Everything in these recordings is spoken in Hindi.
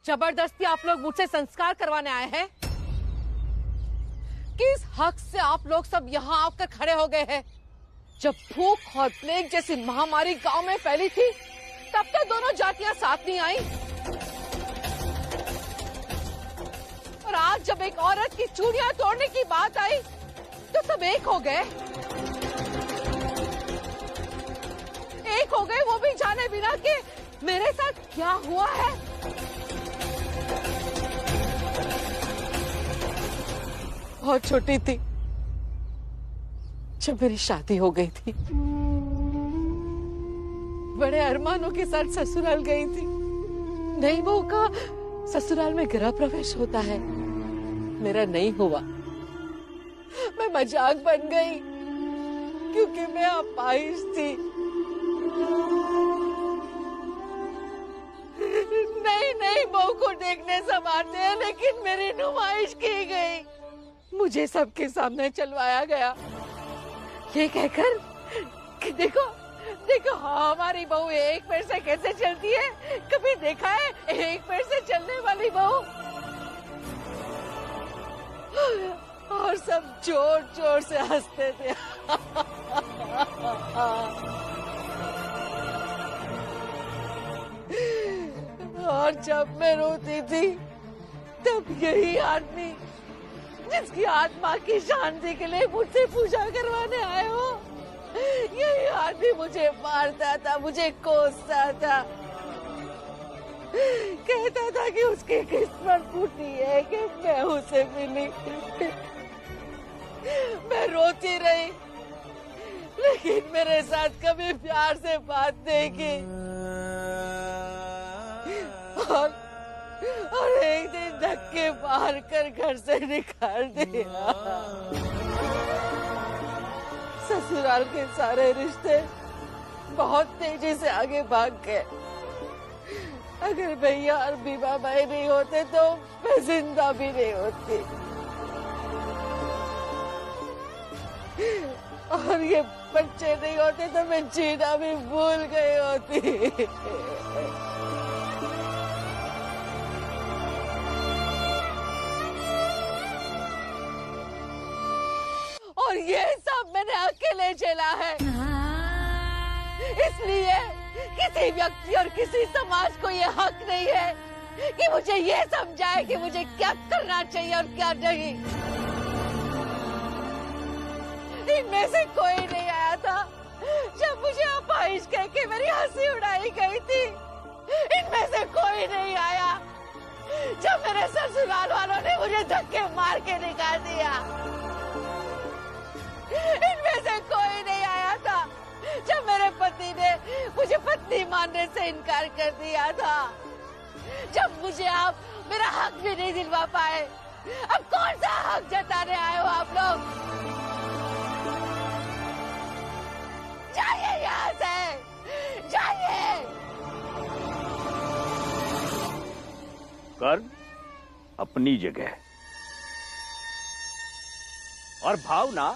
जबरदस्ती आप लोग मुझसे संस्कार करवाने आए हैं? किस हक से आप लोग सब यहाँ आकर खड़े हो गए हैं? जब भूख और प्लेग जैसी महामारी गांव में फैली थी, तब तो दोनों जातियां साथ नहीं आई। और आज जब एक औरत की चूड़ियां तोड़ने की बात आई, तो सब एक हो गए। एक हो गए, वो भी जाने बिना कि मेरे साथ क्या हुआ है। बहुत छोटी थी जब मेरी शादी हो गई थी। बड़े अरमानों के साथ ससुराल गई थी। नई बहू का ससुराल में गृह प्रवेश होता है, मेरा नहीं हुआ। मैं मजाक बन गई क्योंकि मैं अपाहिज थी। नई बहू को देखने सब आते हैं, लेकिन मेरी नुमाइश की गई। मुझे सबके सामने चलवाया गया, ये कहकर कि देखो देखो हमारी बहू एक पैर से कैसे चलती है। कभी देखा है एक पैर से चलने वाली बहू? और सब जोर जोर से हंसते थे। और जब मैं रोती थी, तब यही आदमी जिसकी आत्मा की शांति के लिए मुझसे पूजा करवाने आए हो, यही आदमी मुझे मारता था, मुझे कोसता था। कहता था कि उसकी किस्मत फूटी है कि मैं उसे मिली। मैं रोती रही, लेकिन मेरे साथ कभी प्यार से बात नहीं की। और एक दिन धक्के मार कर घर से निकाल दिया। ससुराल के सारे रिश्ते बहुत तेजी से आगे भाग गए। अगर भैया और बीबा भाई नहीं होते तो मैं जिंदा भी नहीं होती। और ये बच्चे नहीं होते तो मैं जीना भी भूल गई होती। और ये सब मैंने अकेले झेला है, इसलिए किसी व्यक्ति और किसी समाज को ये हक नहीं है कि मुझे ये समझाए कि मुझे क्या करना चाहिए और क्या नहीं। इनमें से कोई नहीं आया था जब मुझे अपाहिज कह के मेरी हंसी उड़ाई गई थी। इनमें से कोई नहीं आया जब मेरे ससुराल वालों ने मुझे धक्के मार के निकाल दिया। इनमें से कोई नहीं आया था जब मेरे पति ने मुझे पत्नी मानने से इनकार कर दिया था। जब मुझे आप मेरा हक भी नहीं दिलवा पाए, अब कौन सा हक जताने आए हो आप लोग? जाइए यहाँ से, जाइए। कर्म अपनी जगह और भावना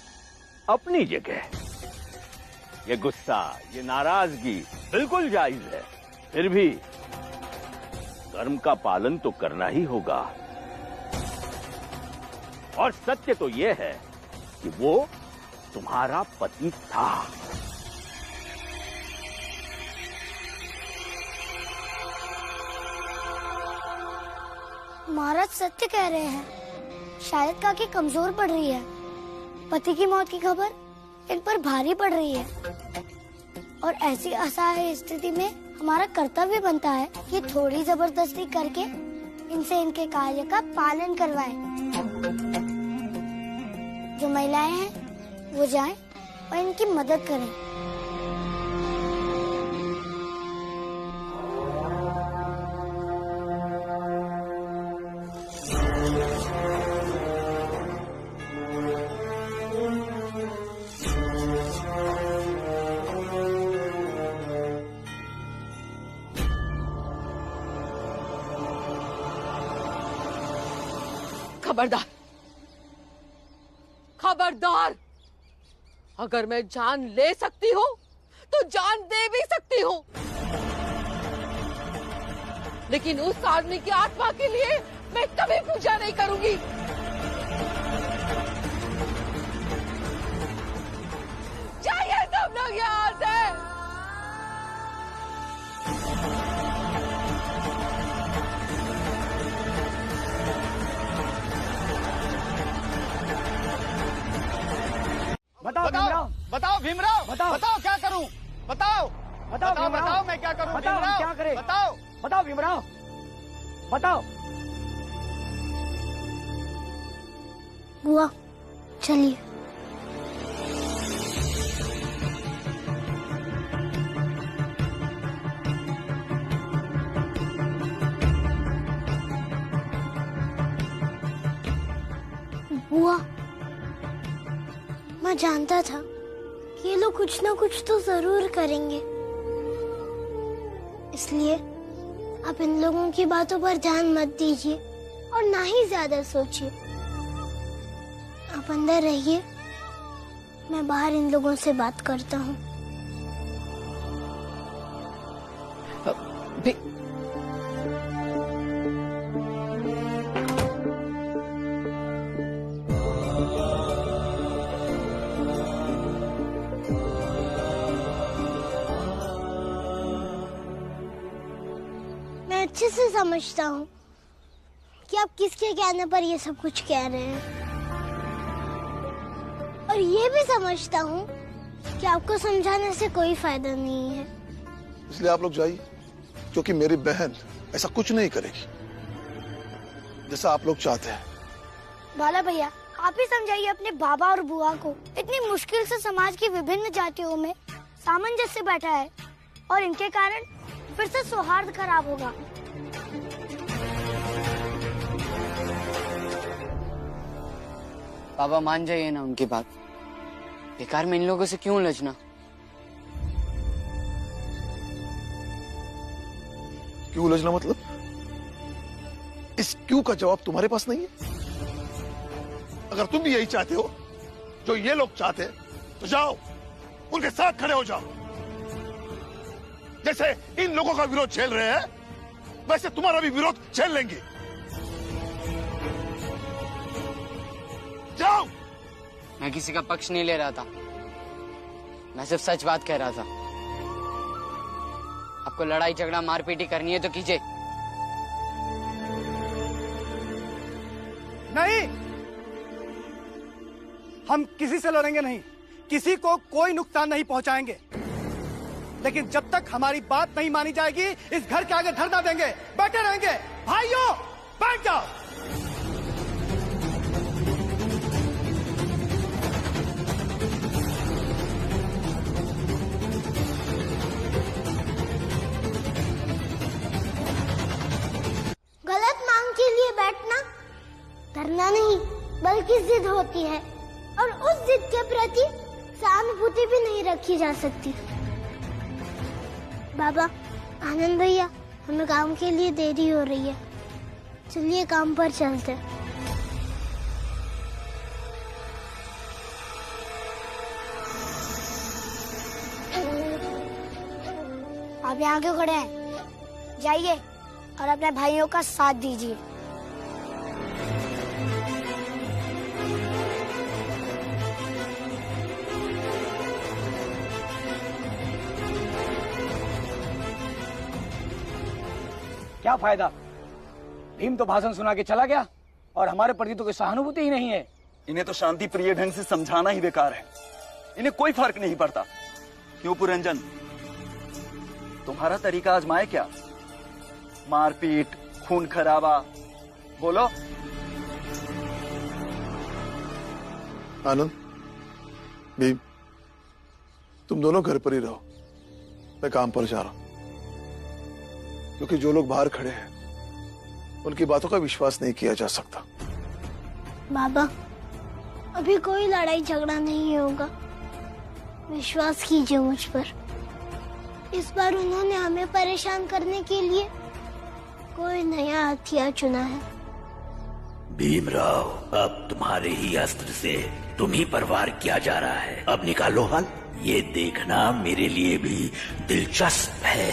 अपनी जगह। ये गुस्सा, ये नाराजगी बिल्कुल जायज है, फिर भी कर्म का पालन तो करना ही होगा। और सत्य तो ये है कि वो तुम्हारा पति था। महाराज सत्य कह रहे हैं, शायद काकी कमजोर पड़ रही है। पति की मौत की खबर इन पर भारी पड़ रही है और ऐसी असहाय स्थिति में हमारा कर्तव्य बनता है कि थोड़ी जबरदस्ती करके इनसे इनके कार्य का पालन करवाएं। जो महिलाएं हैं वो जाएं और इनकी मदद करें। खबरदार, खबरदार! अगर मैं जान ले सकती हूँ तो जान दे भी सकती सकती हूँ, लेकिन उस आदमी की आत्मा के लिए मैं कभी पूजा नहीं करूंगी। जाइए सब लोग यहाँ से। बताओ भीमराव, बताओ क्या करूं, बताओ मैं क्या करूं, भीमराव क्या करे, बताओ भीमराव, बताओ। बुआ चलिए। बुआ मैं जानता था कि ये लोग कुछ ना कुछ तो जरूर करेंगे, इसलिए आप इन लोगों की बातों पर ध्यान मत दीजिए और ना ही ज्यादा सोचिए। आप अंदर रहिए, मैं बाहर इन लोगों से बात करता हूँ। मैं अच्छे से समझता हूँ कि आप किसके कहने पर ये सब कुछ कह रहे हैं, और ये भी समझता हूँ कि आपको समझाने से कोई फायदा नहीं है। इसलिए आप लोग जाइए, क्योंकि मेरी बहन ऐसा कुछ नहीं करेगी जैसा आप लोग चाहते हैं। बाला भैया आप ही समझाइए अपने बाबा और बुआ को। इतनी मुश्किल से समाज की विभिन्न जातियों में सामंजस्य बैठा है और इनके कारण फिर से सौहार्द खराब होगा। बाबा मान जाइए ना उनकी बात, बेकार में इन लोगों से क्यों उलझना। क्यों उलझना मतलब? इस क्यों का जवाब तुम्हारे पास नहीं है? अगर तुम भी यही चाहते हो जो ये लोग चाहते हैं, तो जाओ उनके साथ खड़े हो जाओ। जैसे इन लोगों का विरोध झेल रहे हैं, वैसे तुम्हारा भी विरोध झेल लेंगे। जाओ। मैं किसी का पक्ष नहीं ले रहा था, मैं सिर्फ सच बात कह रहा था। आपको लड़ाई झगड़ा मारपीटी करनी है तो कीजिए। नहीं, हम किसी से लड़ेंगे नहीं, किसी को कोई नुकसान नहीं पहुंचाएंगे, लेकिन जब तक हमारी बात नहीं मानी जाएगी इस घर के आगे धरना देंगे, बैठे रहेंगे। भाइयों बैठ जाओ। गलत मांग के लिए बैठना धरना नहीं बल्कि जिद होती है, और उस जिद के प्रति सहानुभूति भी नहीं रखी जा सकती। बाबा, आनंद भैया, हमें काम के लिए देरी हो रही है, चलिए काम पर चलते। आप यहाँ क्यों खड़े हैं? जाइए और अपने भाइयों का साथ दीजिए। क्या फायदा? भीम तो भाषण सुना के चला गया और हमारे प्रति तो कोई सहानुभूति ही नहीं है। इन्हें तो शांति प्रिय ढंग से समझाना ही बेकार है, इन्हें कोई फर्क नहीं पड़ता। क्यों पुरंजन, तुम्हारा तरीका आजमाए क्या? मारपीट, खून खराबा, बोलो। आनंद, भीम, तुम दोनों घर पर ही रहो, मैं काम पर जा रहा हूं। क्योंकि जो लोग बाहर खड़े हैं उनकी बातों का विश्वास नहीं किया जा सकता। बाबा, अभी कोई लड़ाई झगड़ा नहीं होगा, विश्वास कीजिए मुझ पर। इस बार उन्होंने हमें परेशान करने के लिए कोई नया हथियार चुना है। भीमराव, अब तुम्हारे ही अस्त्र से तुम ही पर वार किया जा रहा है, अब निकालो हल। ये देखना मेरे लिए भी दिलचस्प है।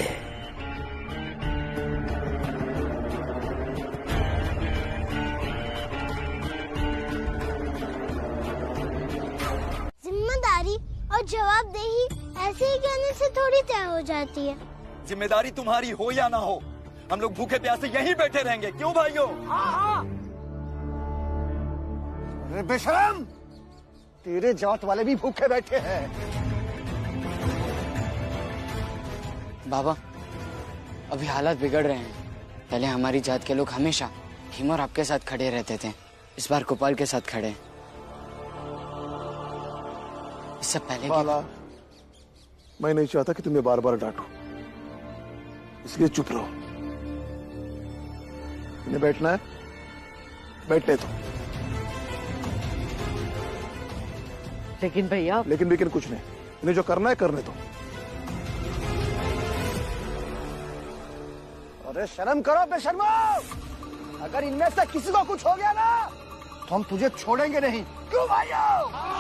जिम्मेदारी और जवाबदेही ऐसे ही कहने से थोड़ी तय हो जाती है। जिम्मेदारी तुम्हारी हो या ना हो, हम लोग भूखे प्यासे यहीं बैठे रहेंगे। क्यों भाइयों? अरे बेशरम, तेरे जात वाले भी भूखे बैठे हैं। बाबा, अभी हालात बिगड़ रहे हैं। पहले हमारी जात के लोग हमेशा हिम और आपके साथ खड़े रहते थे, इस बार गोपाल के साथ खड़े। इससे पहले बाला, मैं नहीं चाहता कि तुम्हें बार बार डांटो, इसलिए चुप रहो। इन्हें बैठना है, बैठने दो। लेकिन भैया, लेकिन कुछ नहीं, इन्हें जो करना है करने दो। अरे शर्म करो बेशर्मो, अगर इनमें से किसी को कुछ हो गया ना तो हम तुझे छोड़ेंगे नहीं। क्यों भाइयों?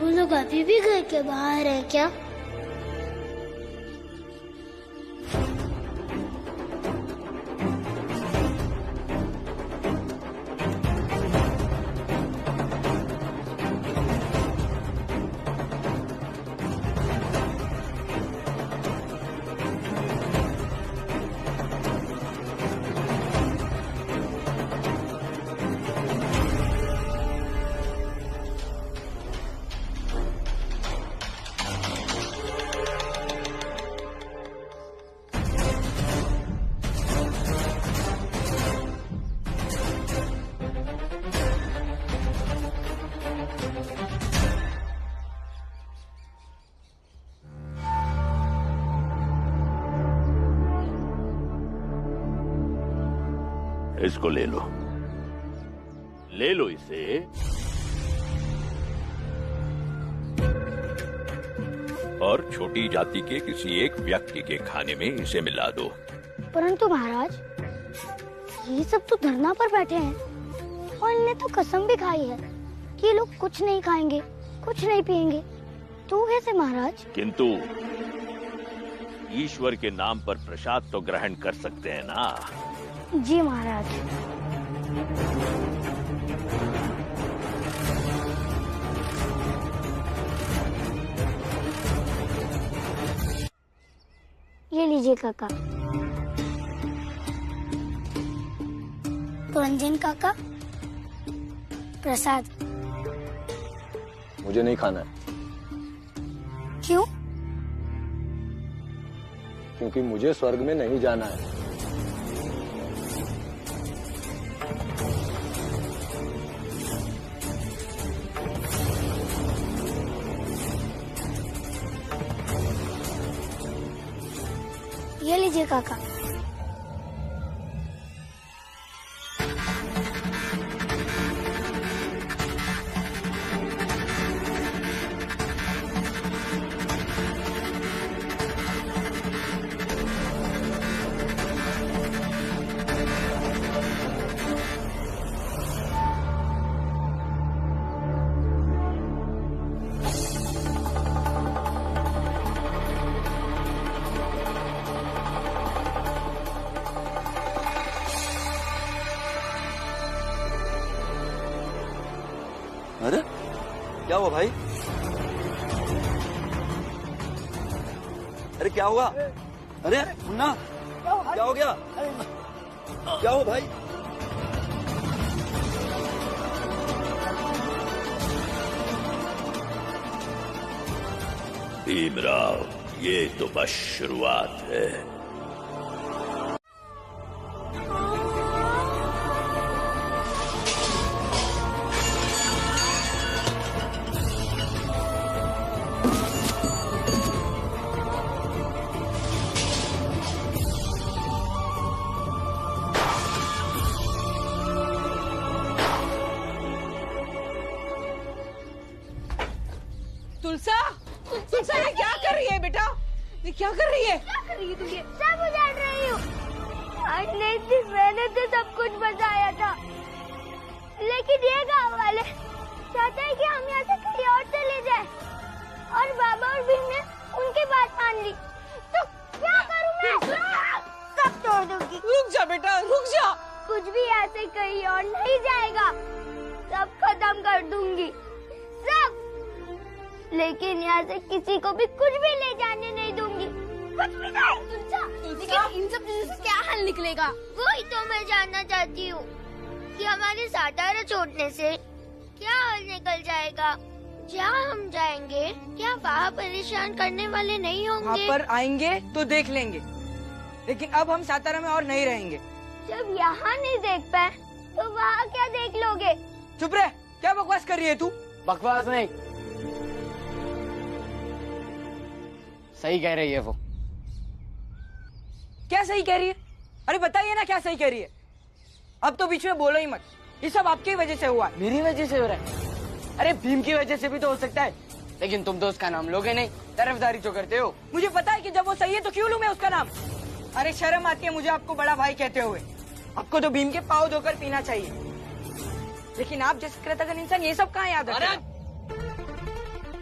वो लोग अभी भी घर के बाहर हैं क्या? इसको ले लो, ले लो इसे। और छोटी जाति के किसी एक व्यक्ति के खाने में इसे मिला दो। परंतु महाराज, ये सब तो धरना पर बैठे हैं और इन्हें तो कसम भी खाई है कि ये लोग कुछ नहीं खाएंगे, कुछ नहीं पिएंगे। तो कैसे महाराज? किंतु ईश्वर के नाम पर प्रसाद तो ग्रहण कर सकते हैं ना? जी महाराज। ये लीजिए काका। पुरंजन काका, प्रसाद। मुझे नहीं खाना है। क्यों? क्योंकि मुझे स्वर्ग में नहीं जाना है। ये लीजिए काका। अरे क्या हुआ भाई? अरे क्या हुआ? अरे मुन्ना, क्या हो गया? क्या हुआ भाई? भीमराव, ये तो बस शुरुआत है। तुलसा ये क्या कर रही है बेटा? ये क्या कर रही है? क्या कर रही है तुम? ये सब उजाड़ रही हो। आज नहीं थी, मैंने तो सब कुछ बचाया था, लेकिन ये गांव वाले चाहते हैं कि हम यहाँ से कहीं और चले जाए, और बाबा और भीम ने उनकी बात मान ली, तो क्या करूँ मैं? सब तोड़ दूंगी। रुक जा बेटा, रुक जा। कुछ भी यहाँ से कहीं और नहीं जाएगा, सब खत्म कर दूंगी, सब। लेकिन यहाँ से किसी को भी कुछ भी ले जाने नहीं दूंगी, कुछ भी नहीं। लेकिन इन सब चीजों से क्या हल निकलेगा? वही तो मैं जानना चाहती हूँ कि हमारे सातारा छोड़ने से क्या हल निकल जाएगा। जहाँ हम जाएंगे क्या वहाँ परेशान करने वाले नहीं होंगे? वहाँ पर आएंगे तो देख लेंगे, लेकिन अब हम सातारा में और नहीं रहेंगे। जब यहाँ नहीं देख पाए तो वहाँ क्या देख लोगे? चुप रह, क्या बकवास कर रही है तू? बकवास नहीं, सही कह रही है वो। क्या सही कह रही है? अरे बताइए ना क्या सही कह रही है। अब तो बीच में बोलो ही मत, ये सब आपकी वजह से हुआ। मेरी वजह से हो रहा है? अरे भीम की वजह से भी तो हो सकता है, लेकिन तुम तो उसका नाम लोगे नहीं, तरफदारी जो करते हो। मुझे पता है कि जब वो सही है तो क्यों लूं मैं उसका नाम? अरे शर्म आती है मुझे आपको बड़ा भाई कहते हुए। आपको तो भीम के पाँव धोकर पीना चाहिए, लेकिन आप जैसे कृतज्ञ इंसान ये सब कहाँ याद रखते?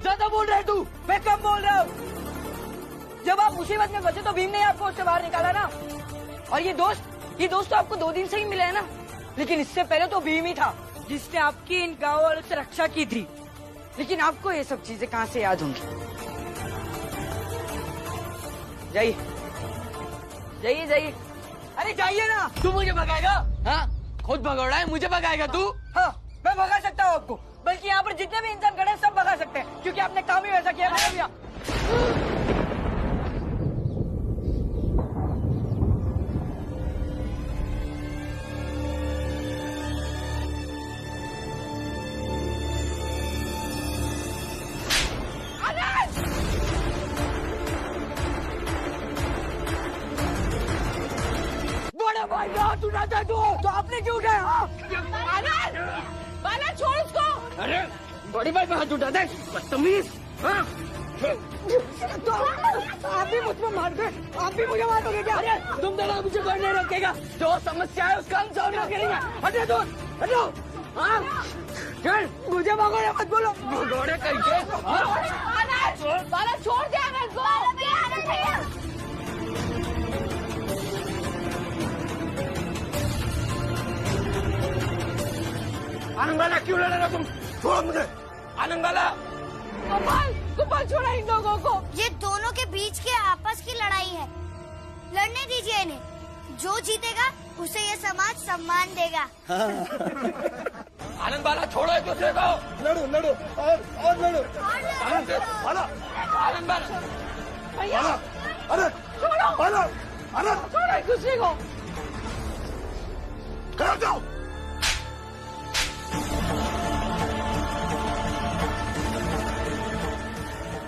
ज्यादा बोल रहे तू। मैं कब बोल रहा हूँ? जब आप मुसीबत में फंसे तो भीम ने आपको उससे बाहर निकाला ना। और ये दोस्त तो आपको 2 दिन से ही मिला है ना, लेकिन इससे पहले तो भीम ही था जिसने आपकी इन गाँव वालों से रक्षा की थी। लेकिन आपको ये सब चीजें कहाँ से याद होंगी? जाइए जाइए जाइए, अरे जाइए ना। तू मुझे भगाएगा? हाँ, खुद भगोड़ा है, मुझे भगाएगा तू? हाँ, मैं भगा सकता हूँ आपको, बल्कि यहाँ पर जितने भी इंसान खड़े हैं सब भगा सकते हैं, क्योंकि आपने काम ही वैसा किया है भैया। भाई हाथ उठाता है तो आपने क्यों उठाया? बाला छोड़ उसको। अरे बड़ी भाई पे हाथ उठाता है, बदतमीज। तो आप भी मुझ पर मार दे, आप भी मुझे मारोगे क्या? अरे तुम दोनों मुझे कोई नहीं रोकेगा, जो समस्या है उसका हम सामना करेंगे। हटो दूर, हटो। हाँ चल, मुझे भगोड़े मत बोलो। भगोड़े करके बाला छोड़ दे आनंद को। आनंद वाला क्यों लड़ रहे तुम? छोड़ो मुझे। आनंद वाला, गोपाल छोड़ा इन लोगों को। ये दोनों के बीच के आपस की लड़ाई है, लड़ने दीजिए इन्हें। जो जीतेगा उसे ये समाज सम्मान देगा। आनंद वाला छोड़ो एक दूसरे को। लड़ो लड़ो और लड़ो। आनंद वाला, आनंद वाला, भैया अरे छोड़ो, अरे छोड़ो एक दूसरे को। खड़ा जाओ।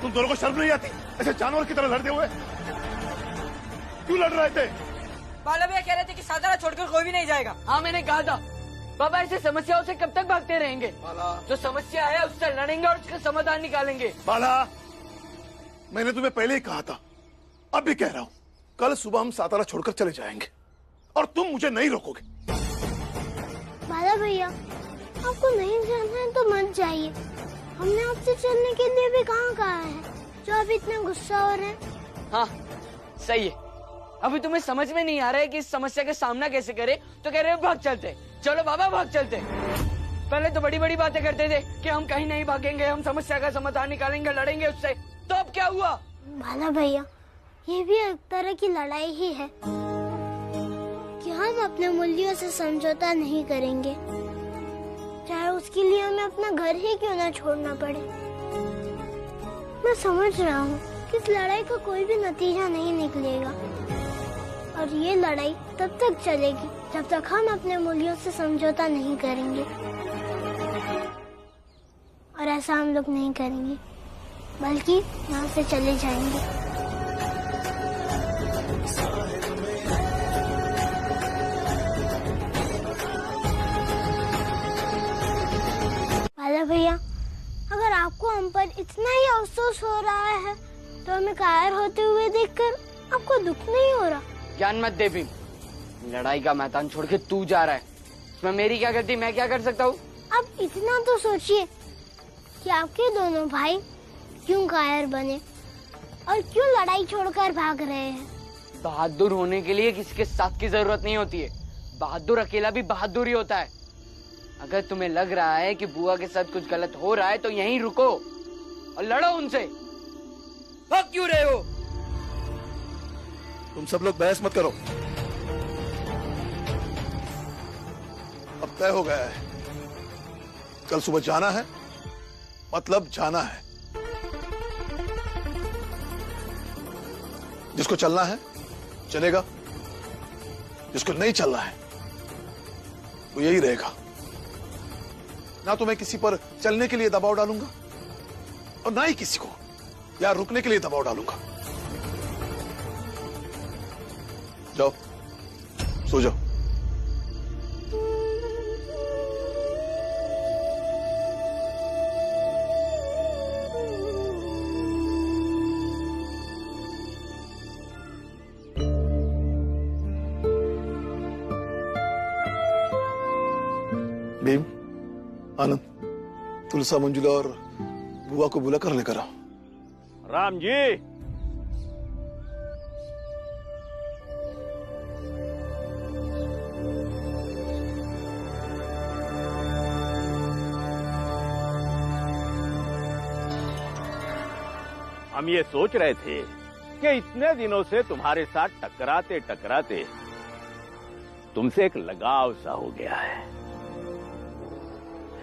तुम दोनों को शर्म नहीं आती ऐसे जानवर की तरह लड़ते हुए? क्यों लड़ रहे थे? बाला भैया कह रहे थे कि सातारा छोड़कर कोई भी नहीं जाएगा। हाँ मैंने कहा था बाबा, ऐसे समस्याओं से कब तक भागते रहेंगे? जो समस्या है उससे लड़ेंगे और उसका समाधान निकालेंगे। बाला, मैंने तुम्हें पहले ही कहा था, अब भी कह रहा हूँ, कल सुबह हम सातारा छोड़कर चले जाएंगे और तुम मुझे नहीं रोकोगे। बाला भैया, आपको नहीं जाना है तो मत जाइए। हमने आपसे चलने के लिए भी कहा है, जो आप इतना गुस्सा हो रहे हैं। हाँ सही है, अभी तुम्हें समझ में नहीं आ रहा है कि इस समस्या का सामना कैसे करें, तो कह रहे हो भाग चलते। चलो बाबा भाग चलते। पहले तो बड़ी बड़ी बातें करते थे कि हम कहीं नहीं भागेंगे, हम समस्या का समाधान निकालेंगे, लड़ेंगे उससे। तो अब क्या हुआ? बाला भैया, ये भी एक तरह की लड़ाई ही है कि हम अपने मूल्यों से समझौता नहीं करेंगे, चाहे उसके लिए हमें अपना घर ही क्यों ना छोड़ना पड़े। मैं समझ रहा हूँ कि इस लड़ाई का कोई भी नतीजा नहीं निकलेगा और ये लड़ाई तब तक चलेगी जब तक हम अपने मूल्यों से समझौता नहीं करेंगे। और ऐसा हम लोग नहीं करेंगे, बल्कि यहाँ से चले जाएंगे। वाला भैया, अगर आपको हम पर इतना ही अफसोस हो रहा है तो हमें कायर होते हुए देखकर आपको दुख नहीं हो रहा? ज्ञान मत दे भीम, लड़ाई का मैदान छोड़ के तू जा रहा है, इसमें मेरी क्या गलती, मैं क्या कर सकता हूँ? अब इतना तो सोचिए कि आपके दोनों भाई क्यों कायर बने और क्यों लड़ाई छोड़कर भाग रहे हैं। बहादुर होने के लिए किसी के साथ की जरूरत नहीं होती है, बहादुर अकेला भी बहादुर ही होता है। अगर तुम्हें लग रहा है कि बुआ के साथ कुछ गलत हो रहा है तो यहीं रुको और लड़ो उनसे। भाग क्यों रहे हो? तुम सब लोग बहस मत करो, अब तय हो गया है, कल सुबह जाना है, मतलब जाना है। जिसको चलना है चलेगा, जिसको नहीं चलना है वो यही रहेगा। ना तो मैं किसी पर चलने के लिए दबाव डालूंगा और ना ही किसी को या रुकने के लिए दबाव डालूंगा। जाओ, सो जाओ। भीम, आनंद, तुलसा, मंजुला और बुआ को बुला कर लेकर आओ। राम जी, हम ये सोच रहे थे कि इतने दिनों से तुम्हारे साथ टकराते टकराते तुमसे एक लगाव सा हो गया है,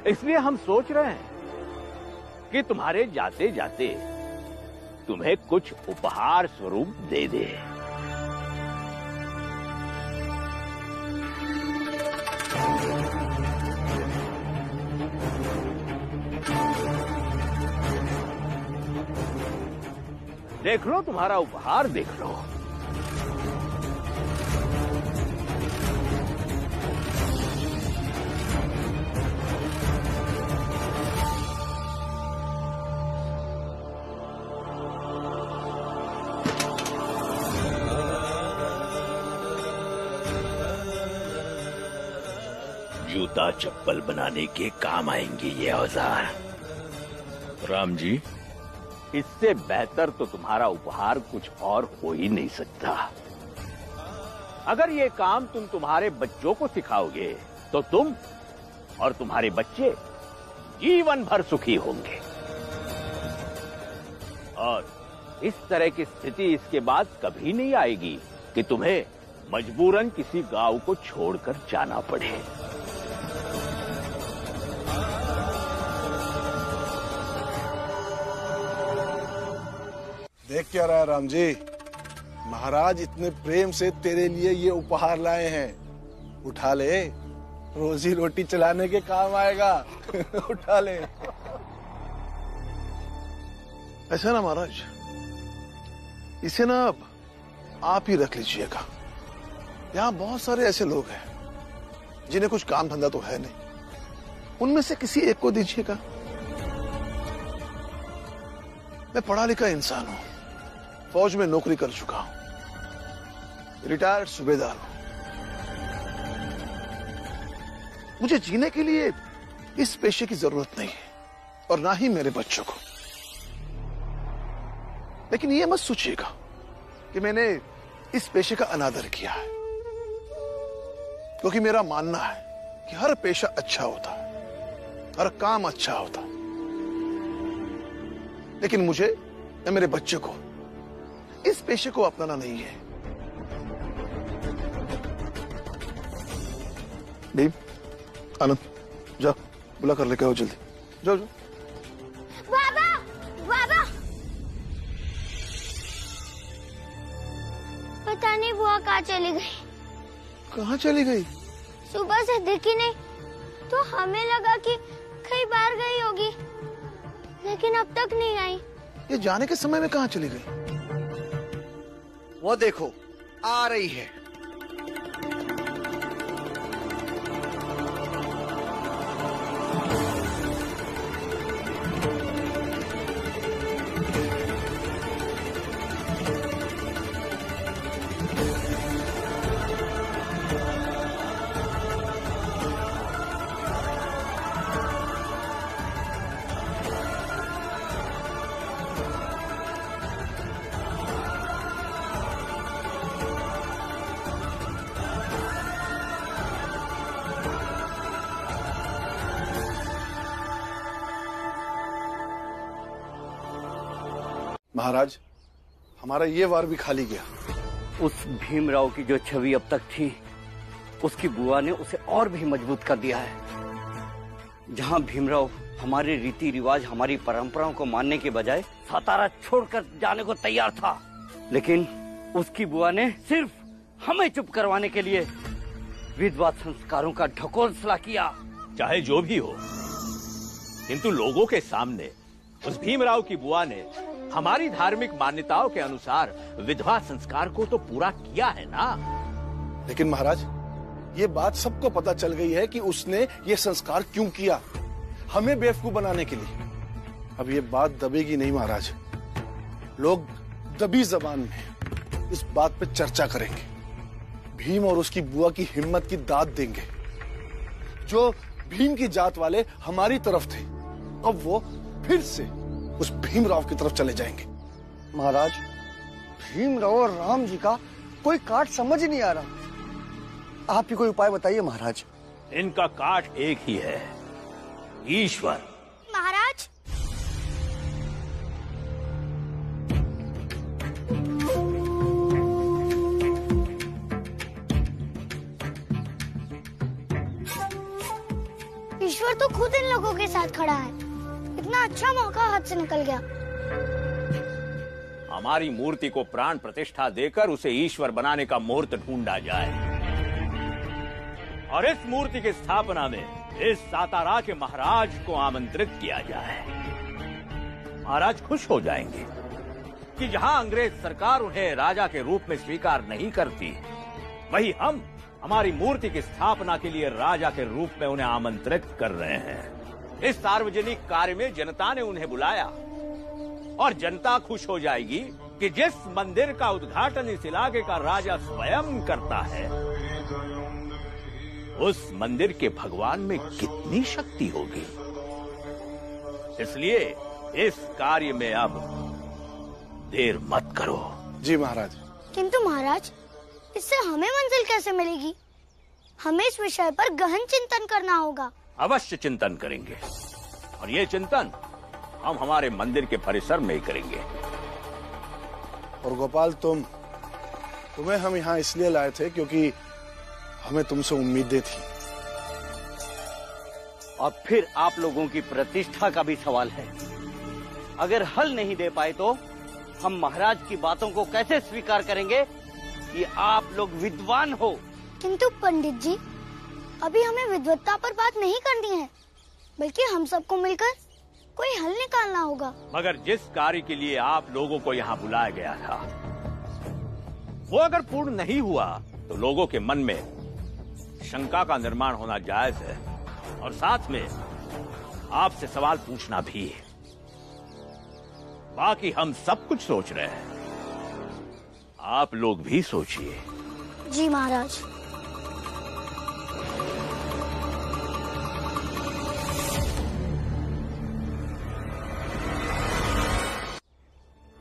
इसलिए हम सोच रहे हैं कि तुम्हारे जाते जाते तुम्हें कुछ उपहार स्वरूप दे दे। देख लो, तुम्हारा उपहार देख लो। जूता चप्पल बनाने के काम आएंगे ये औजार। राम जी, इससे बेहतर तो तुम्हारा उपहार कुछ और हो ही नहीं सकता। अगर ये काम तुम तुम्हारे बच्चों को सिखाओगे तो तुम और तुम्हारे बच्चे जीवन भर सुखी होंगे, और इस तरह की स्थिति इसके बाद कभी नहीं आएगी कि तुम्हें मजबूरन किसी गांव को छोड़कर जाना पड़े। देख क्या रहा है राम जी, महाराज इतने प्रेम से तेरे लिए ये उपहार लाए हैं, उठा ले, रोजी रोटी चलाने के काम आएगा। उठा ले। ऐसा ना महाराज, इसे ना आप ही रख लीजिएगा। यहाँ बहुत सारे ऐसे लोग हैं जिन्हें कुछ काम धंधा तो है नहीं, उनमें से किसी एक को दीजिएगा। मैं पढ़ा लिखा इंसान हूं, फौज में नौकरी कर चुका हूं, रिटायर्ड सूबेदार हूं। मुझे जीने के लिए इस पेशे की जरूरत नहीं है और ना ही मेरे बच्चों को। लेकिन ये मत सोचिएगा कि मैंने इस पेशे का अनादर किया है, क्योंकि मेरा मानना है कि हर पेशा अच्छा होता है, हर काम अच्छा होता है। लेकिन मुझे या मेरे बच्चे को इस पेशे को अपनाना नहीं है। भीम, आनंद, जाओ, बुला कर लेके आओ जल्दी। जाओ जाओ। बाबा, बाबा, चली गई। कहाँ चली गई? सुबह से दिखी नहीं, तो हमें लगा कि कहीं बाहर गई होगी, लेकिन अब तक नहीं आई। ये जाने के समय में कहाँ चली गई? वो देखो आ रही है। महाराज, हमारा ये वार भी खाली गया। उस भीमराव की जो छवि अब तक थी, उसकी बुआ ने उसे और भी मजबूत कर दिया है। जहां भीमराव हमारे रीति रिवाज, हमारी परंपराओं को मानने के बजाय सातारा छोड़कर जाने को तैयार था, लेकिन उसकी बुआ ने सिर्फ हमें चुप करवाने के लिए विधवा संस्कारों का ढकोसला किया। चाहे जो भी हो, किंतु लोगों के सामने उस भीमराव की बुआ ने हमारी धार्मिक मान्यताओं के अनुसार विधवा संस्कार को तो पूरा किया है ना। लेकिन महाराज, ये बात सबको पता चल गई है कि उसने ये संस्कार क्यों किया, हमें बेवकूफ बनाने के लिए। अब ये बात दबेगी नहीं महाराज। लोग दबी जबान में इस बात पे चर्चा करेंगे, भीम और उसकी बुआ की हिम्मत की दाद देंगे। जो भीम की जात वाले हमारी तरफ थे, अब वो फिर से उस भीमराव की तरफ चले जाएंगे। महाराज, भीमराव और राम जी का कोई काट समझ नहीं आ रहा। आप ही कोई उपाय बताइए महाराज। इनका काट एक ही है, ईश्वर। महाराज, ईश्वर तो खुद इन लोगों के साथ खड़ा है। इतना अच्छा मौका हाथ से निकल गया। हमारी मूर्ति को प्राण प्रतिष्ठा देकर उसे ईश्वर बनाने का मुहूर्त ढूंढा जाए, और इस मूर्ति की स्थापना में इस सातारा के महाराज को आमंत्रित किया जाए। महाराज खुश हो जाएंगे कि जहां अंग्रेज सरकार उन्हें राजा के रूप में स्वीकार नहीं करती, वहीं हम हमारी मूर्ति की स्थापना के लिए राजा के रूप में उन्हें आमंत्रित कर रहे हैं। इस सार्वजनिक कार्य में जनता ने उन्हें बुलाया, और जनता खुश हो जाएगी कि जिस मंदिर का उद्घाटन इस इलाके का राजा स्वयं करता है, उस मंदिर के भगवान में कितनी शक्ति होगी। इसलिए इस कार्य में अब देर मत करो। जी महाराज। किंतु महाराज, इससे हमें मंजिल कैसे मिलेगी? हमें इस विषय पर गहन चिंतन करना होगा। अवश्य चिंतन करेंगे, और ये चिंतन हम हमारे मंदिर के परिसर में ही करेंगे। और गोपाल, तुम्हें हम यहाँ इसलिए लाए थे क्योंकि हमें तुमसे उम्मीदें थी। और फिर आप लोगों की प्रतिष्ठा का भी सवाल है। अगर हल नहीं दे पाए तो हम महाराज की बातों को कैसे स्वीकार करेंगे कि आप लोग विद्वान हो। किंतु पंडित जी, अभी हमें विद्वत्ता पर बात नहीं करनी है, बल्कि हम सबको मिलकर कोई हल निकालना होगा। मगर जिस कार्य के लिए आप लोगों को यहाँ बुलाया गया था, वो अगर पूर्ण नहीं हुआ तो लोगों के मन में शंका का निर्माण होना जायज है, और साथ में आपसे सवाल पूछना भी है। बाकी हम सब कुछ सोच रहे हैं, आप लोग भी सोचिए। जी महाराज।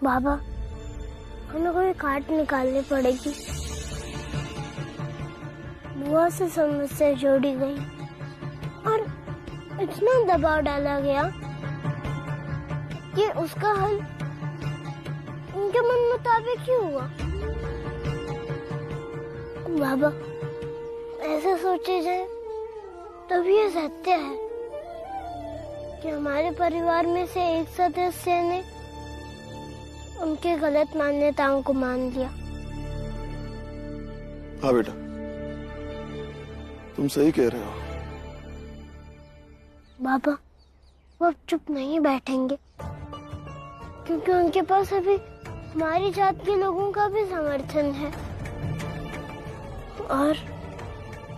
बाबा, हमें कोई काट निकालनी पड़ेगी। बुआ से समस्या जोड़ी गई और इतना दबाव डाला गया कि उसका हल उनके मन मुताबिक ही हुआ। बाबा, ऐसे सोचे जाए तब ये सत्य है कि हमारे परिवार में से एक सदस्य ने उनके गलत मान्यताओं को मान लिया। हाँ बेटा, तुम सही कह रहे हो। बाबा, वो अब चुप नहीं बैठेंगे, क्योंकि उनके पास अभी हमारी जात के लोगों का भी समर्थन है, और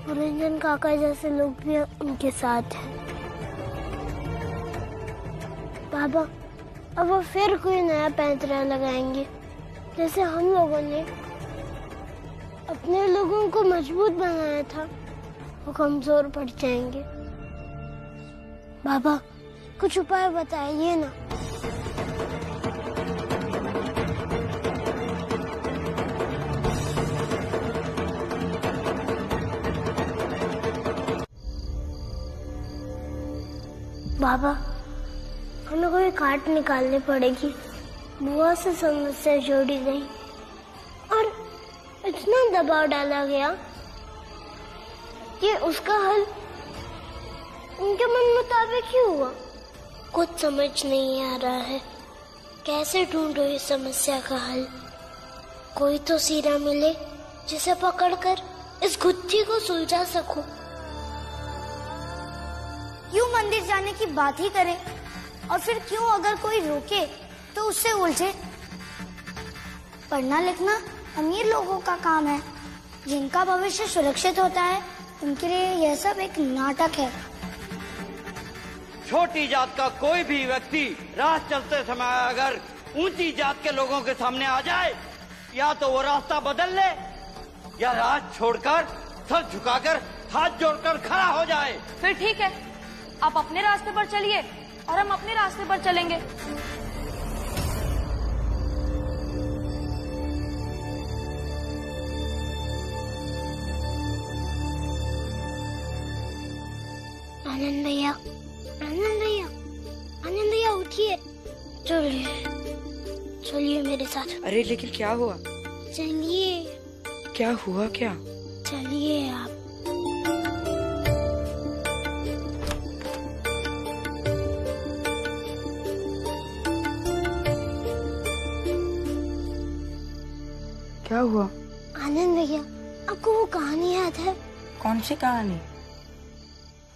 पुरंजन काका जैसे लोग भी उनके साथ हैं। बाबा, अब वो फिर कोई नया पैंतरा लगाएंगे, जैसे हम लोगों ने अपने लोगों को मजबूत बनाया था, वो कमजोर पड़ जाएंगे। बाबा, कुछ उपाय बताइए ना। बाबा, हमें कोई काट निकालनी पड़ेगी। बुआ से समस्या जोड़ी गई और इतना दबाव डाला गया कि उसका हल उनके मन मुताबिक ही हुआ। कुछ समझ नहीं आ रहा है, कैसे ढूंढो इस समस्या का हल। कोई तो सीरा मिले जिसे पकड़कर इस गुत्थी को सुलझा सकूं। क्यों मंदिर जाने की बात ही करे, और फिर क्यों अगर कोई रोके तो उससे उलझे। पढ़ना लिखना अमीर लोगों का काम है, जिनका भविष्य सुरक्षित होता है, उनके लिए यह सब एक नाटक है। छोटी जात का कोई भी व्यक्ति राह चलते समय अगर ऊंची जात के लोगों के सामने आ जाए, या तो वो रास्ता बदल ले या राह छोड़कर सर झुकाकर हाथ जोड़कर खड़ा हो जाए। फिर ठीक है, आप अपने रास्ते पर चलिए और हम अपने रास्ते पर चलेंगे। आनंद भैया, आनंद भैया, आनंद भैया उठिए, चलिए चलिए मेरे साथ। अरे लेकिन क्या हुआ? चलिए। क्या हुआ क्या? चलिए आप। क्या हुआ? आनंद भैया, आपको वो कहानी याद है? कौन सी कहानी?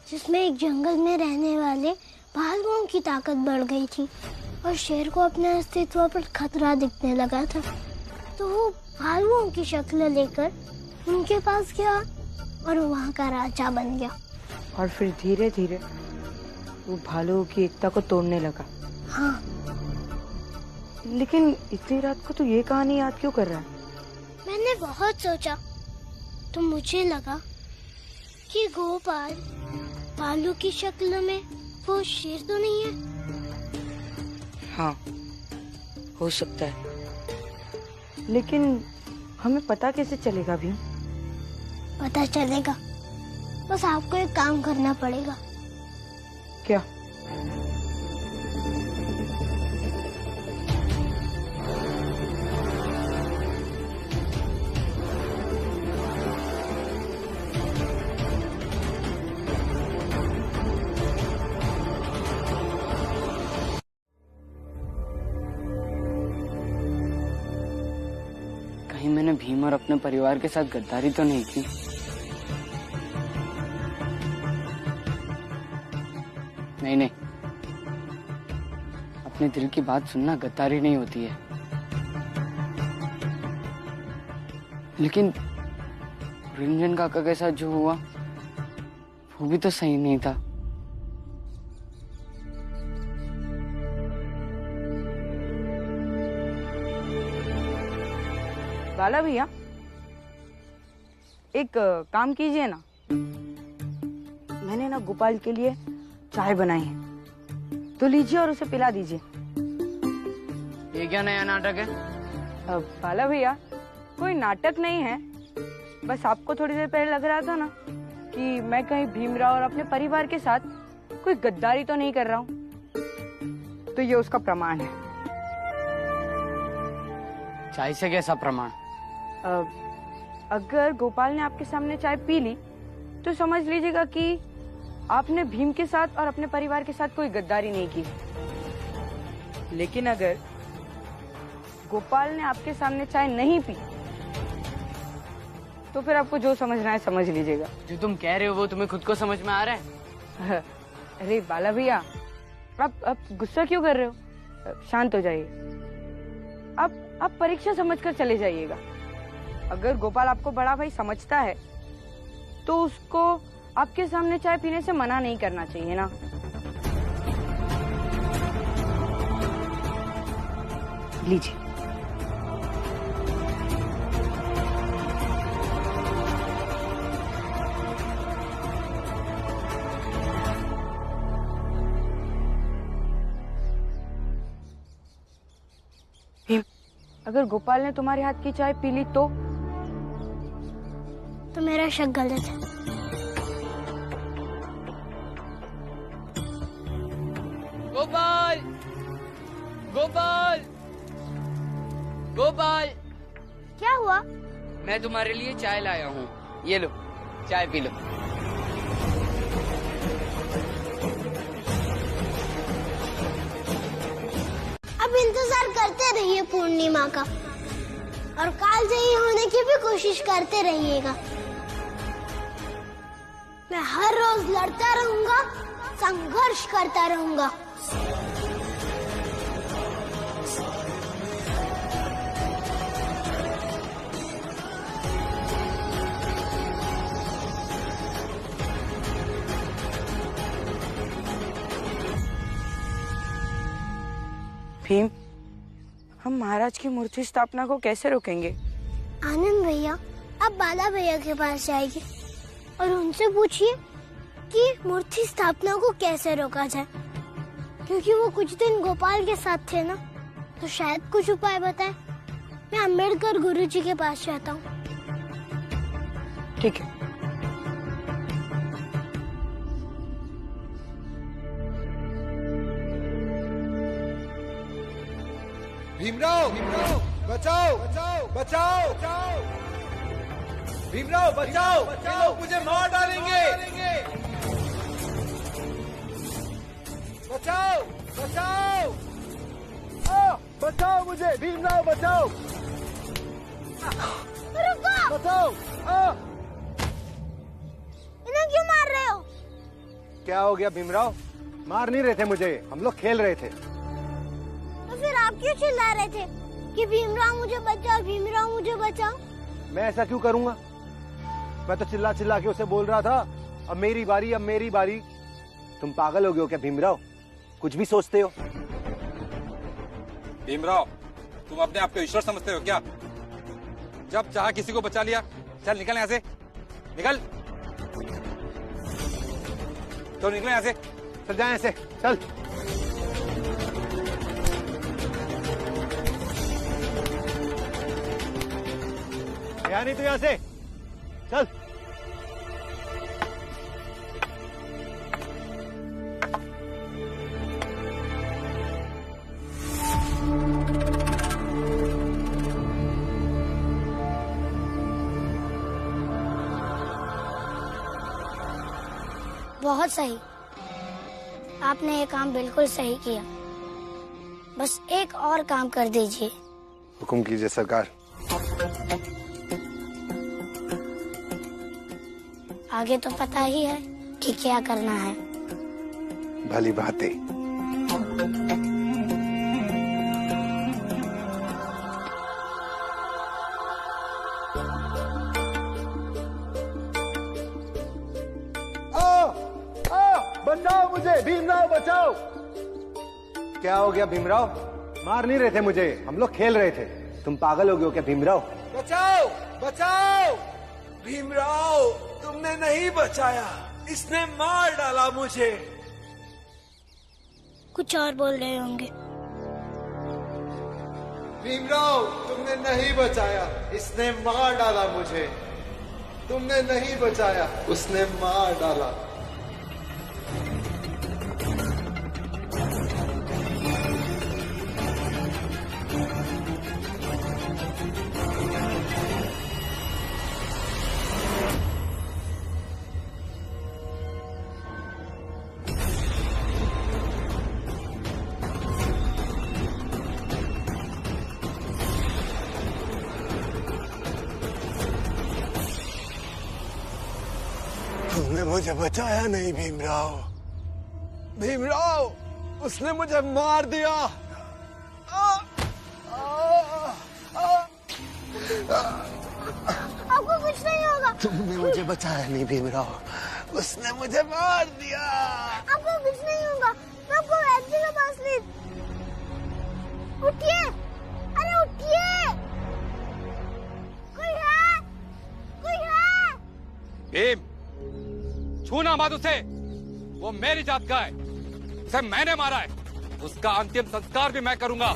जिसमें एक जंगल में रहने वाले भालुओं की ताकत बढ़ गई थी और शेर को अपने अस्तित्व पर खतरा दिखने लगा था, तो वो भालुओं की शक्ल लेकर उनके पास गया और वहाँ का राजा बन गया। और फिर धीरे धीरे वो भालुओं की एकता को तोड़ने लगा। हाँ। लेकिन इतनी रात को तो ये कहानी याद क्यों कर रहा है? मैंने बहुत सोचा, तो मुझे लगा कि गोपाल भालू की शक्ल में वो शेर तो नहीं है। हाँ, हो सकता है, लेकिन हमें पता कैसे चलेगा भीम? पता चलेगा, बस आपको एक काम करना पड़ेगा। क्या? कहीं मैंने भीम और अपने परिवार के साथ गद्दारी तो नहीं की? नहीं, अपने दिल की बात सुनना गद्दारी नहीं होती है। लेकिन रंजन काका के साथ जो हुआ वो भी तो सही नहीं था। बाला भैया, एक काम कीजिए ना, मैंने ना गोपाल के लिए चाय बनाई है, तो लीजिए और उसे पिला दीजिए। ये क्या नया नाटक है? बाला भैया, कोई नाटक नहीं है, बस आपको थोड़ी देर पहले लग रहा था ना कि मैं कहीं भीमराव और अपने परिवार के साथ कोई गद्दारी तो नहीं कर रहा हूँ, तो ये उसका प्रमाण है। चाय से कैसा प्रमाण? अगर गोपाल ने आपके सामने चाय पी ली तो समझ लीजिएगा कि आपने भीम के साथ और अपने परिवार के साथ कोई गद्दारी नहीं की। लेकिन अगर गोपाल ने आपके सामने चाय नहीं पी तो फिर आपको जो समझना है समझ लीजिएगा। जो तुम कह रहे हो वो तुम्हें खुद को समझ में आ रहा है? अरे बाला भैया, आप गुस्सा क्यों कर रहे हो? शांत हो जाइए। आप परीक्षा समझकर चले जाइएगा। अगर गोपाल आपको बड़ा भाई समझता है तो उसको आपके सामने चाय पीने से मना नहीं करना चाहिए ना। लीजिए। अगर गोपाल ने तुम्हारे हाथ की चाय पी ली तो मेरा शक गलत है। गोपाल, गोपाल, गोपाल, क्या हुआ? मैं तुम्हारे लिए चाय लाया हूँ, ये लो, चाय पी लो। अब इंतजार करते रहिए पूर्णिमा का, और कालजयी होने की भी कोशिश करते रहिएगा। मैं हर रोज लड़ता रहूंगा, संघर्ष करता रहूंगा। भीम, हम महाराज की मूर्ति स्थापना को कैसे रोकेंगे? आनंद भैया, आप बाला भैया के पास जाइए और उनसे पूछिए कि मूर्ति स्थापना को कैसे रोका जाए, क्योंकि वो कुछ दिन गोपाल के साथ थे ना, तो शायद कुछ उपाय बताए। मैं अम्बेडकर गुरुजी के पास जाता हूँ। ठीक है। भीमराव, बचाओ, बचाओ, बचाओ, बचाओ, भीमराव बचाओ, ये लोग मुझे मार डालेंगे। बचाओ, बचाओ, बचाओ मुझे, भीमराव बचाओ, रुको, बचाओ। इन्हें क्यों मार रहे हो? क्या हो गया भीमराव? मार नहीं रहे थे मुझे, हम लोग खेल रहे थे। तो फिर आप क्यों चिल्ला रहे थे कि भीमराव मुझे बचाओ, भीमराव मुझे बचाओ? मैं ऐसा क्यों करूंगा? मैं तो चिल्ला चिल्ला के उसे बोल रहा था, अब मेरी बारी, अब मेरी बारी। तुम पागल हो गए हो क्या भीमराव? कुछ भी सोचते हो। भीमराव, तुम अपने आप को ईश्वर समझते हो क्या? जब चाहा किसी को बचा लिया। चल निकल यहाँ से, निकल, तो निकल यहाँ से। चल जाए ऐसे, चल। यहाँ नहीं, तू यहाँ से चल। बहुत सही, आपने ये काम बिल्कुल सही किया। बस एक और काम कर दीजिए। हुक्म कीजिए सरकार। आगे तो पता ही है कि क्या करना है। भली बात है। बचाओ मुझे, भीमराव बचाओ। क्या हो गया भीमराव? मार नहीं रहे थे मुझे, हम लोग खेल रहे थे। तुम पागल हो गए हो क्या भीमराव? बचाओ, बचाओ, भीमराव तुमने नहीं बचाया, इसने मार डाला मुझे। कुछ और बोल रहे होंगे। भीमराव तुमने नहीं बचाया, इसने मार डाला मुझे। तुमने नहीं बचाया, उसने मार डाला। तुमने मुझे बचाया नहीं भीमराव। भीमराव, उसने मुझे मार दिया। आपको कुछ नहीं होगा। तुमने मुझे बचाया नहीं भीमराव, उसने मुझे मार दिया। आपको कुछ नहीं होगा, मैं आपको वैद्य के पास ले। उठिए, अरे उठिए। कोई है? कोई है? भीम, छूना मत उसे, वो मेरी जात का है, उसे मैंने मारा है, उसका अंतिम संस्कार भी मैं करूंगा।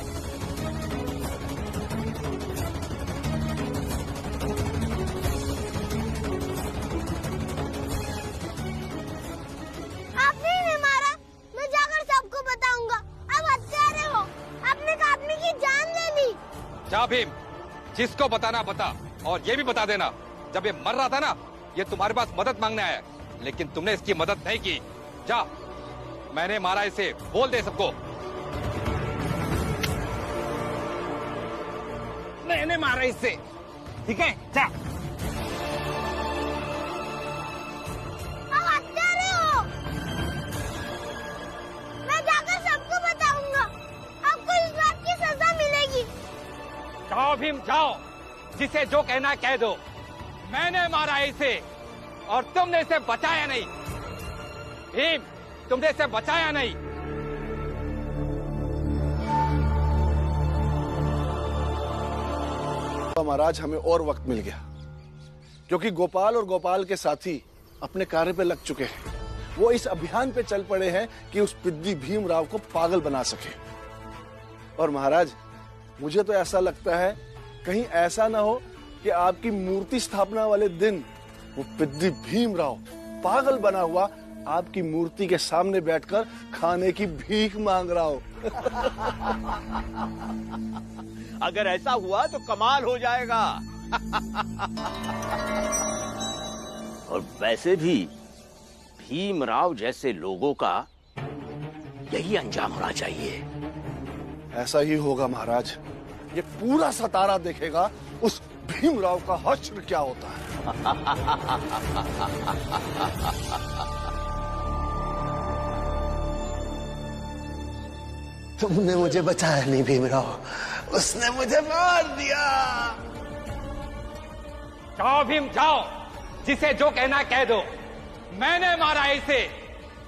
आपने इन्हें मारा, मैं जाकर सबको बताऊंगा। अब हत्यारे हो, आपने एक आदमी की जान ले ली। जा भीम, जिसको बताना बता, और ये भी बता देना, जब ये मर रहा था ना, ये तुम्हारे पास मदद मांगने आया है, लेकिन तुमने इसकी मदद नहीं की। जा, मैंने मारा इसे, बोल दे सबको। मैंने मारा इसे, ठीक है? जा। अब हत्यारे हो, मैं जाकर सबको बताऊंगा। आपको इस बात की सजा मिलेगी। जाओ भीम, जाओ, जिसे जो कहना है कह दो। मैंने मारा इसे और तुमने इसे बचाया नहीं। भीम, तुमने इसे बचाया नहीं। महाराज, हमें और वक्त मिल गया, क्योंकि गोपाल और गोपाल के साथी अपने कार्य पे लग चुके हैं। वो इस अभियान पे चल पड़े हैं कि उस पिद्दी भीमराव को पागल बना सके। और महाराज, मुझे तो ऐसा लगता है कहीं ऐसा ना हो कि आपकी मूर्ति स्थापना वाले दिन वो पिद्दी भीमराव पागल बना हुआ आपकी मूर्ति के सामने बैठकर खाने की भीख मांग रहा हो। अगर ऐसा हुआ तो कमाल हो जाएगा। और वैसे भी भीमराव जैसे लोगों का यही अंजाम होना चाहिए। ऐसा ही होगा महाराज। ये पूरा सतारा देखेगा उस भीमराव का हश्र क्या होता है। तुमने मुझे बचाया नहीं भीमराव, उसने मुझे मार दिया। जाओ भीम, जाओ, जिसे जो कहना है कह दो। मैंने मारा इसे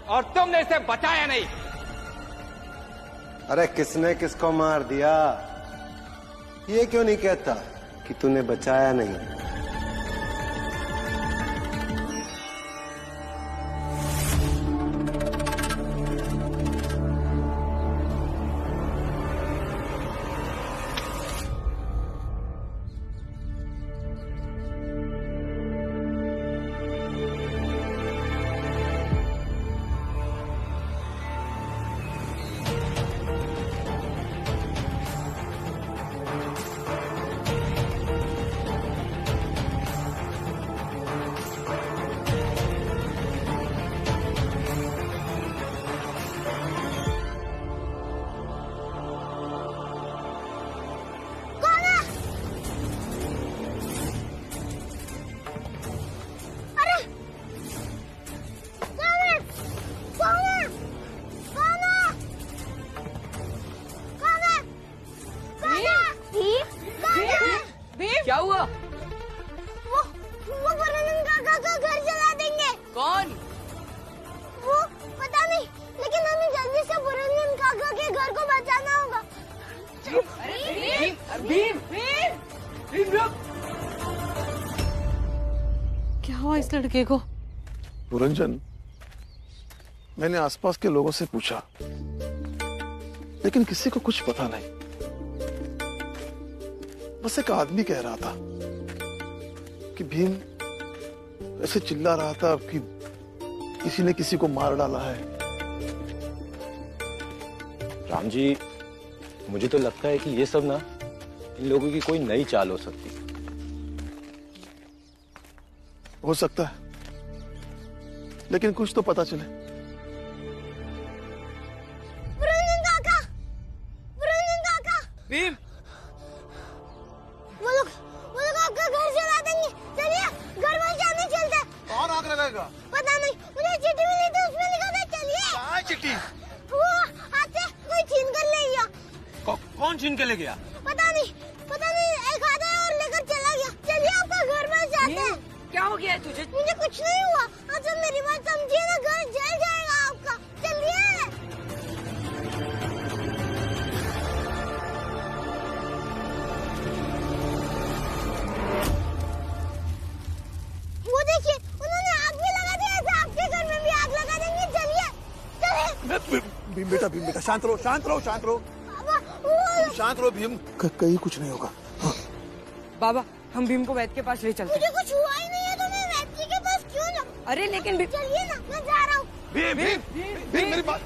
और तुमने इसे बचाया नहीं। अरे किसने किसको मार दिया, ये क्यों नहीं कहता कि तूने बचाया नहीं? क्या हुआ? वो पुरंजन काका का घर जला देंगे। कौन? वो पता नहीं, लेकिन हमें जल्दी से पुरंजन काका के घर को बचाना होगा। भीम रुक। क्या हुआ इस लड़के को? पुरंजन, मैंने आसपास के लोगों से पूछा, लेकिन किसी को कुछ पता नहीं। बस एक आदमी कह रहा था कि भीम ऐसे चिल्ला रहा था कि किसी ने किसी को मार डाला है। राम जी, मुझे तो लगता है कि ये सब ना इन लोगों की कोई नई चाल हो सकती। हो सकता है, लेकिन कुछ तो पता चले। पुरंजन काका, पुरंजन काका। भीम, वो लोग आपका घर जला देंगे। चलिए घर बचाने चलते हैं। कौन आग लगा जाएगा? पता नहीं, मुझे चिट्ठी मिली थी, उसमें लिखा था चलिए। कहाँ चिट्ठी? वो हाथ से कोई छीन कर ले गया। कौन छीन के ले गया? पता नहीं, एक आधा और लेकर चला गया। चलिए आपका घर में जाते हैं। क्या हो गया है तुझे? मुझे कुछ नहीं हुआ। आप सब मेरी बात समझिए ना, घर जल जाएगा आपका। चलिए। वो देखिए, उन्होंने आग भी लगा दी। ऐसा आपके घर में भी आग लगा देंगे। चलिए चलिए। भीम बेटा शांत रहो। शांत रहो भीम, कहीं कुछ नहीं होगा। हाँ। बाबा, हम भीम को वैद्य के पास ले चलते। मुझे कुछ हुआ ही नहीं है तो मैं वैद्य के पास क्यों ना? अरे लेकिन चलिए ना, मैं जा रहा हूँ। भीम मेरी बात।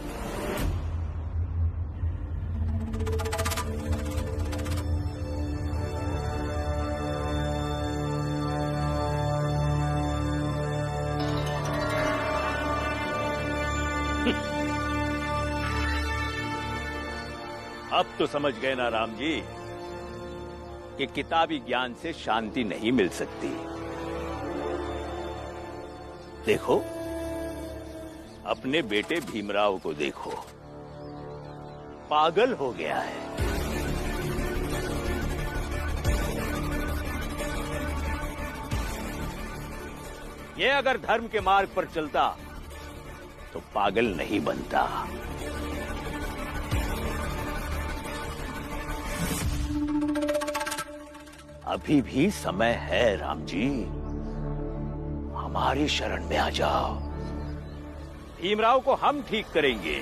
अब तो समझ गए ना राम जी कि किताबी ज्ञान से शांति नहीं मिल सकती। देखो, अपने बेटे भीमराव को देखो, पागल हो गया है। ये अगर धर्म के मार्ग पर चलता तो पागल नहीं बनता। अभी भी समय है राम जी, हमारी शरण में आ जाओ। भीमराव को हम ठीक करेंगे,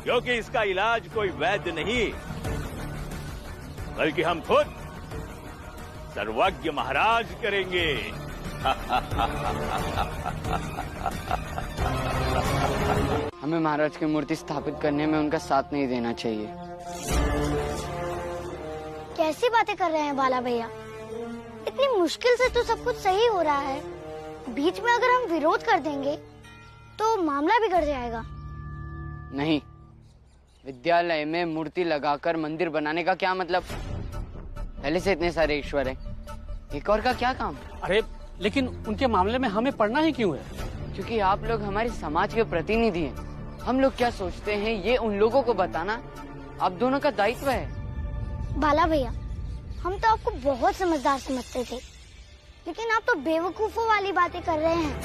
क्योंकि इसका इलाज कोई वैद्य नहीं, बल्कि हम खुद सर्वज्ञ महाराज करेंगे। हमें महाराज की मूर्ति स्थापित करने में उनका साथ नहीं देना चाहिए। कैसी बातें कर रहे हैं बाला भैया? इतनी मुश्किल से तो सब कुछ सही हो रहा है। बीच में अगर हम विरोध कर देंगे तो मामला बिगड़ जाएगा। नहीं, विद्यालय में मूर्ति लगाकर मंदिर बनाने का क्या मतलब? पहले से इतने सारे ईश्वर हैं, एक और का क्या काम? अरे लेकिन उनके मामले में हमें पढ़ना ही क्यों है? क्योंकि आप लोग हमारे समाज के प्रतिनिधि हैं। हम लोग क्या सोचते हैं ये उन लोगों को बताना आप दोनों का दायित्व है। बाला भैया, हम तो आपको बहुत समझदार समझते थे, लेकिन आप तो बेवकूफों वाली बातें कर रहे हैं।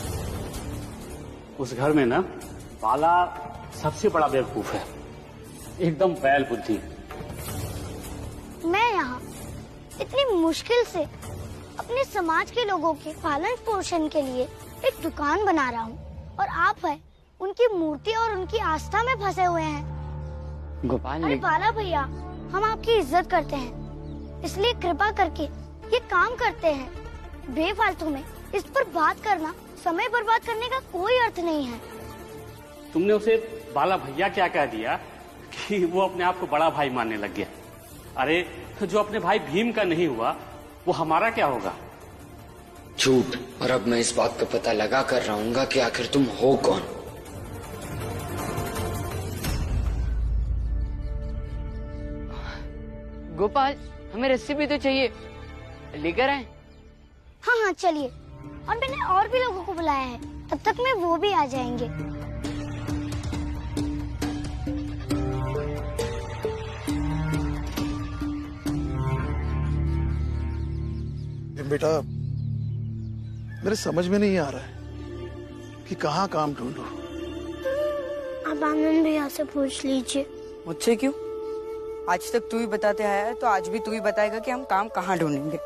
उस घर में ना बाला सबसे बड़ा बेवकूफ है, एकदम बैल बुद्धि। मैं यहाँ इतनी मुश्किल से अपने समाज के लोगों के पालन पोषण के लिए एक दुकान बना रहा हूँ, और आप है उनकी मूर्ति और उनकी आस्था में फंसे हुए हैं। गोपाल, अरे बाला भैया, हम आपकी इज्जत करते हैं, इसलिए कृपा करके ये काम करते हैं। बेफालतू में इस पर बात करना समय बर्बाद करने का कोई अर्थ नहीं है। तुमने उसे बाला भैया क्या कह दिया कि वो अपने आप को बड़ा भाई मानने लग गया? अरे जो अपने भाई भीम का नहीं हुआ वो हमारा क्या होगा? झूठ। और अब मैं इस बात का पता लगा कर रहूंगा कि आखिर तुम हो कौन। गोपाल, हमें रस्सी भी तो चाहिए, लेकर आए? हाँ हाँ चलिए, और मैंने और भी लोगों को बुलाया है, तब तक में वो भी आ जाएंगे। बेटा, मेरे समझ में नहीं आ रहा है कि कहाँ काम ढूंढूं। आप आनंद भैया से पूछ लीजिए। मुझसे क्यों? आज तक तू ही बताते आया है, तो आज भी तू ही बताएगा कि हम काम कहाँ ढूंढेंगे।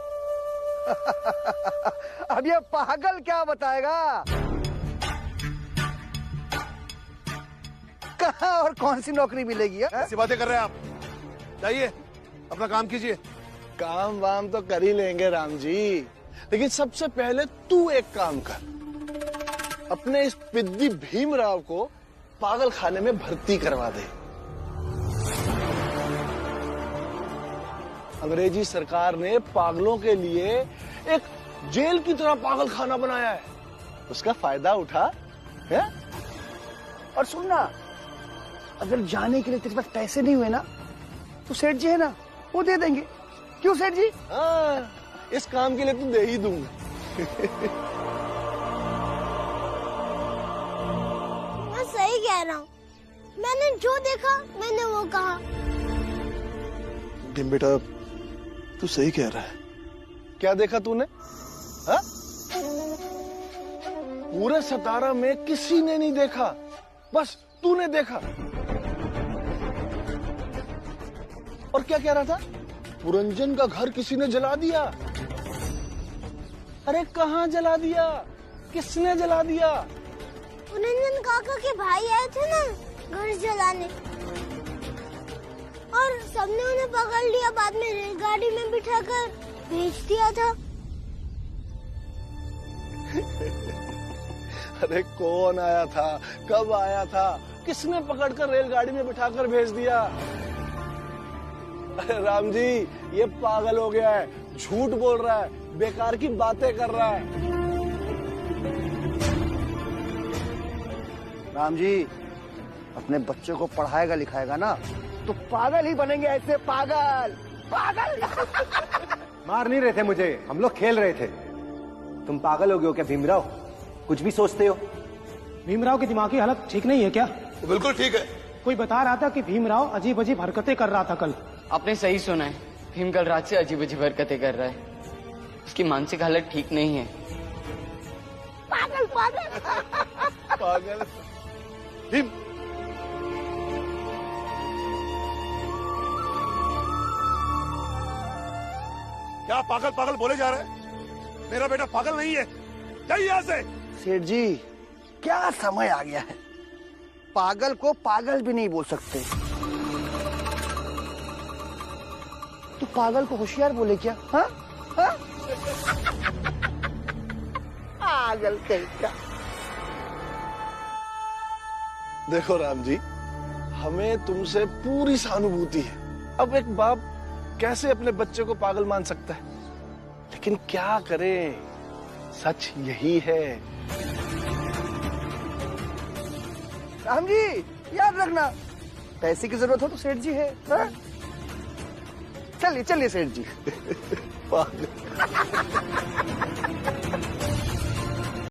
अब ये पागल क्या बताएगा? कहाँ और कौन सी नौकरी मिलेगी? ऐसी बातें कर रहे हैं आप? जाइए अपना काम कीजिए। काम वाम तो कर ही लेंगे राम जी, लेकिन सबसे पहले तू एक काम कर, अपने इस पिद्दी भीमराव को पागल खाने में भर्ती करवा दे। अंग्रेजी सरकार ने पागलों के लिए एक जेल की तरह पागल खाना बनाया है, उसका फायदा उठा है? और सुनना, अगर जाने के लिए तेरे पास पैसे नहीं हुए ना, तो सेठ जी है ना, वो दे देंगे। क्यों सेठ जी? हाँ, इस काम के लिए तो दे ही दूंगा। मैं सही कह रहा हूँ, मैंने जो देखा मैंने वो कहा। भीम बेटा, तू सही कह रहा है। क्या देखा तूने? हा? पूरे सतारा में किसी ने नहीं देखा, बस तूने देखा। और क्या कह रहा था? पुरंजन का घर किसी ने जला दिया। अरे कहाँ जला दिया? किसने जला दिया? पुरंजन काका के भाई आए थे ना घर जलाने, और सबने उन्हें पकड़ लिया, बाद में रेलगाड़ी में बिठाकर भेज दिया था। अरे कौन आया था, कब आया था, किसने पकड़कर रेलगाड़ी में बिठाकर भेज दिया? अरे राम जी, ये पागल हो गया है, झूठ बोल रहा है, बेकार की बातें कर रहा है। राम जी, अपने बच्चे को पढ़ाएगा लिखाएगा ना तो पागल ही बनेंगे, ऐसे पागल पागल। मार नहीं रहे थे मुझे, हम लोग खेल रहे थे। तुम पागल हो गए हो क्या भीमराव? कुछ भी सोचते हो। भीमराव की दिमागी हालत ठीक नहीं है क्या? बिल्कुल ठीक है। कोई बता रहा था कि भीमराव अजीब अजीब हरकतें कर रहा था कल। आपने सही सुना है, भीम कल रात से अजीब अजीब हरकतें कर रहा है। उसकी मानसिक हालत ठीक नहीं है। पागल पागल पागल। भीम, क्या पागल पागल बोले जा रहे हैं? मेरा बेटा पागल नहीं है, जाइए यहाँ से। सेठ जी, क्या समय आ गया है, पागल को पागल भी नहीं बोल सकते। तो पागल को होशियार बोले क्या? हाँ हाँ? पागल कहेगा। देखो राम जी, हमें तुमसे पूरी सहानुभूति है। अब एक बाप कैसे अपने बच्चे को पागल मान सकता है, लेकिन क्या करें, सच यही है। राम जी, याद रखना, पैसे की जरूरत हो तो सेठ जी है। हाँ? चलिए चलिए सेठ जी। पागल।